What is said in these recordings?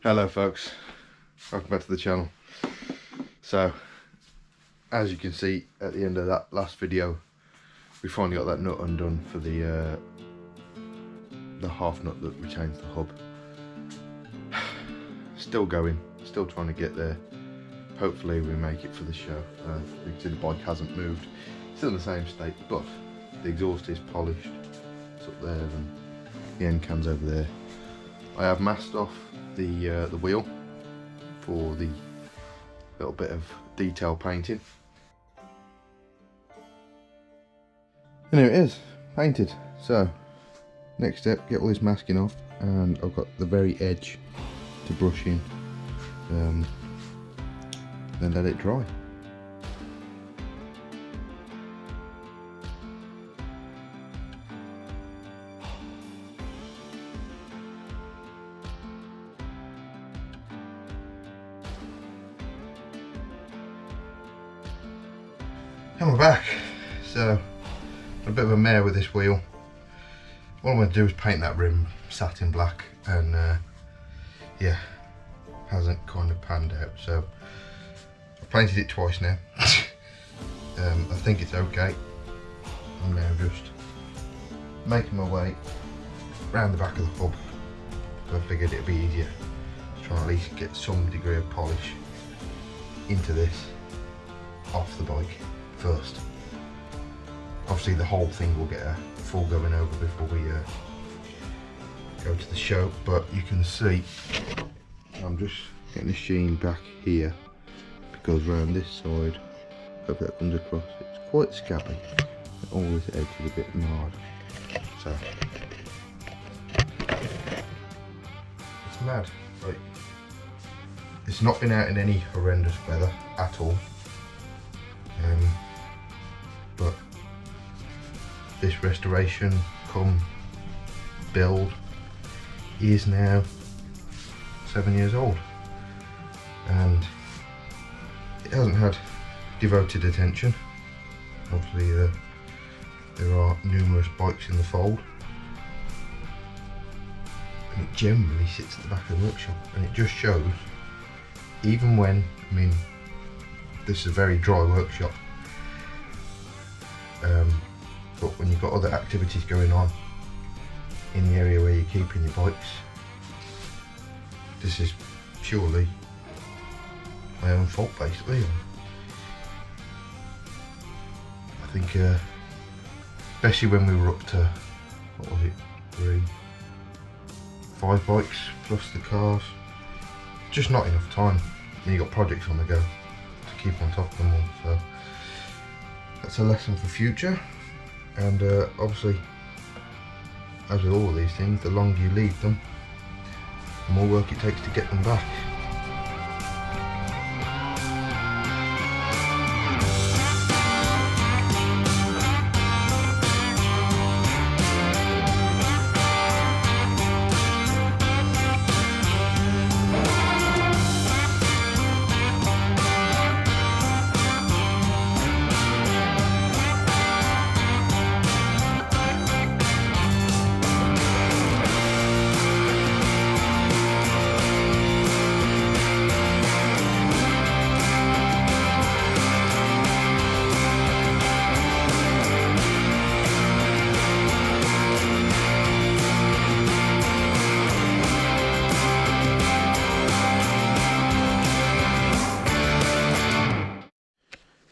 Hello folks, welcome back to the channel. So as you can see at the end of that last video, we finally got that nut undone for the half nut that retains the hub. Still going, still trying to get there. Hopefully we make it for the show. You can see the bike hasn't moved, still in the same state, but the exhaust is polished. It's up there and the end can's over there. I have masked off the wheel for the little bit of detail painting. And here it is, painted. So next step, get all this masking off, and I've got the very edge to brush in, then let it dry. And we're back. So a bit of a mare with this wheel. What I'm going to do is paint that rim satin black, and yeah, hasn't kind of panned out. So I've painted it twice now. I think it's okay. I'm now just making my way around the back of the hub. I figured it'd be easier to try and at least get some degree of polish into this off the bike first. Obviously the whole thing will get a full going over before we go to the show, but you can see I'm just getting the sheen back here because around this side, hopefully that comes across, it's quite scabby. All this edge is a bit marred, so it's mad. Like, it's not been out in any horrendous weather at all, but this restoration come build is now 7 years old, and it hasn't had devoted attention. Obviously there are numerous bikes in the fold, and it generally sits at the back of the workshop, and it just shows, even when, I mean, this is a very dry workshop, but when you've got other activities going on in the area where you're keeping your bikes, this is purely my own fault basically. I think especially when we were up to, what was it, 5 bikes plus the cars, just not enough time, and you got projects on the go to keep on top of them all. So that's a lesson for future. And obviously, as with all of these things, the longer you leave them, the more work it takes to get them back.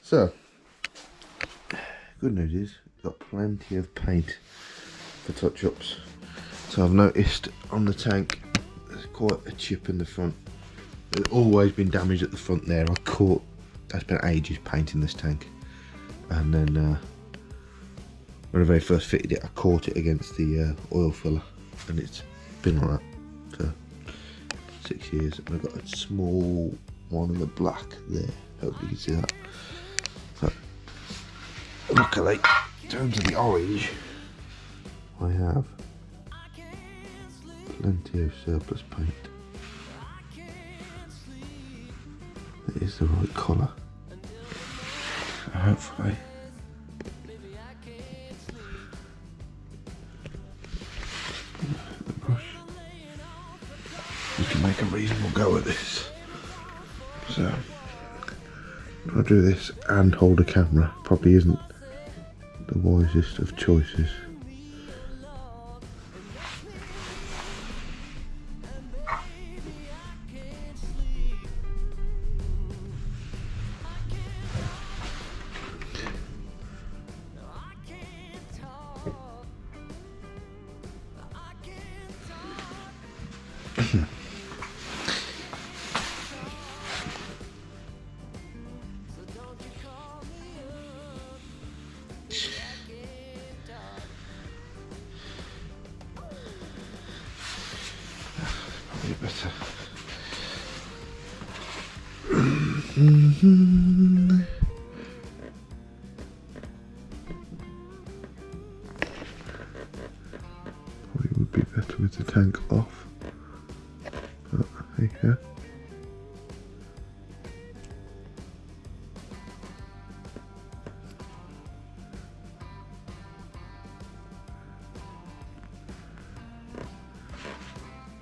So, good news is, got plenty of paint for touch-ups. So I've noticed on the tank, there's quite a chip in the front. There's always been damage at the front there. I spent ages painting this tank. And then, when I very first fitted it, I caught it against the oil filler. And it's been like that for 6 years. And I've got a small one in the black there. Hope you can see that. But luckily, in terms of the orange, I have plenty of surplus paint. It is the right colour. So hopefully the brush, you can make a reasonable go at this. So, I'll do this and hold a camera. Probably isn't the wisest of choices. Better. Probably would be better with the tank off. But there you go.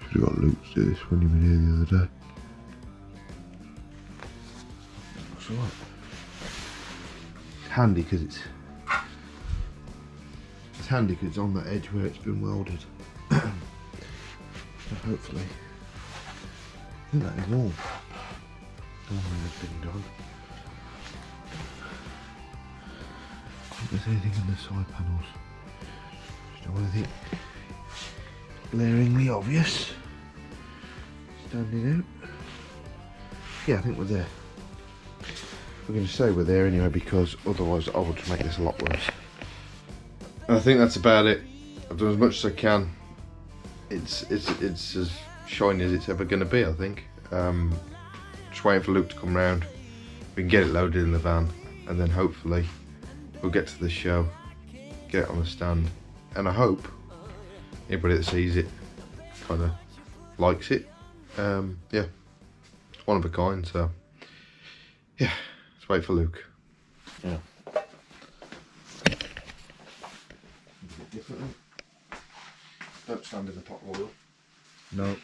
Should have got Luke to do this when he was here the other day. That's alright. It's handy because it's on that edge where it's been welded. So hopefully, I think that is all. Normally has been done. I don't think there's anything in the side panels. Just don't want anything glaringly obvious standing out. Yeah, I think we're there. We're going to say we're there anyway, because otherwise I would make this a lot worse. And I think that's about it. I've done as much as I can. It's as shiny as it's ever going to be, I think. Just waiting for Luke to come round. We can get it loaded in the van, and then hopefully we'll get to the show, get it on the stand, and I hope anybody that sees it kind of likes it. Yeah, it's one of a kind, so yeah, let's wait for Luke. Yeah. Differently. Don't stand in the pot of oil. No.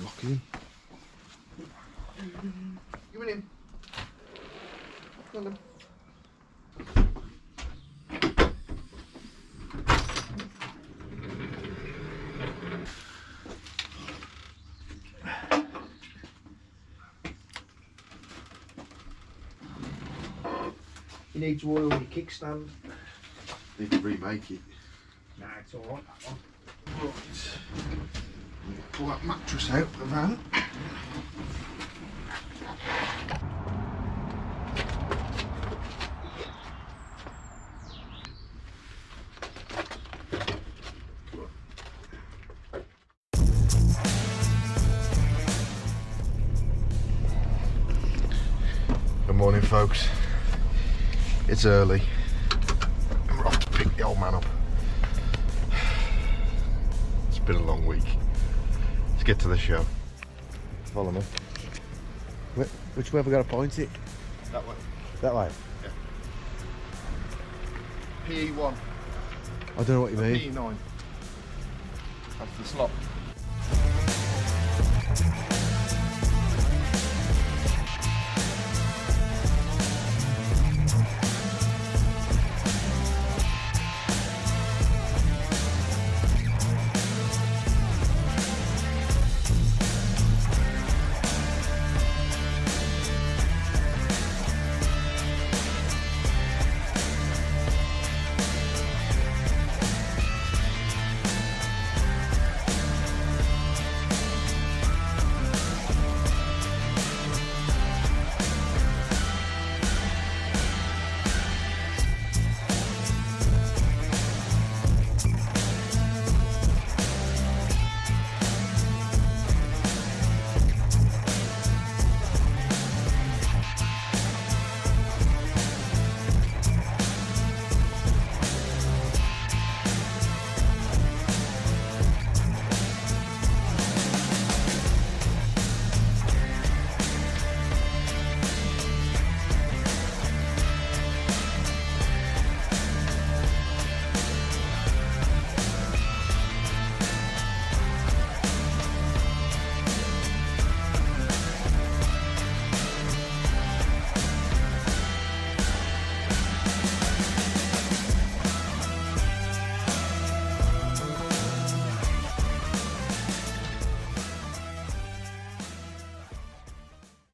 Lock in. Give it in. Come on. You need to oil your kickstand. Need to remake it. Nah, it's alright, that one. Right. Pull that mattress out of the van. Good morning, folks. It's early. We're off to pick the old man up. It's been a long week. Let's get to the show. Follow me. Which way have we got to point it? That way. That way? Yeah. PE1. I don't know what you mean. PE9. That's the slot.